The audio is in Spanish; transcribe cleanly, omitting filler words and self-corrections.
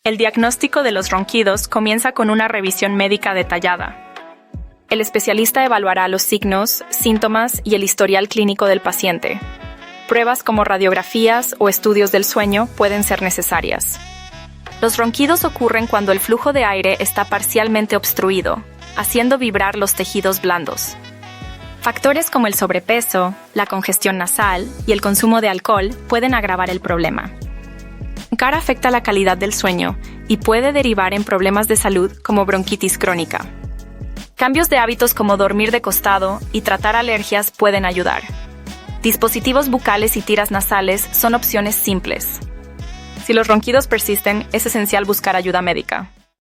El diagnóstico de los ronquidos comienza con una revisión médica detallada. El especialista evaluará los signos, síntomas y el historial clínico del paciente. Pruebas como radiografías o estudios del sueño pueden ser necesarias. Los ronquidos ocurren cuando el flujo de aire está parcialmente obstruido, haciendo vibrar los tejidos blandos. Factores como el sobrepeso, la congestión nasal y el consumo de alcohol pueden agravar el problema. Roncar afecta la calidad del sueño y puede derivar en problemas de salud como bronquitis crónica. Cambios de hábitos como dormir de costado y tratar alergias pueden ayudar. Dispositivos bucales y tiras nasales son opciones simples. Si los ronquidos persisten, es esencial buscar ayuda médica.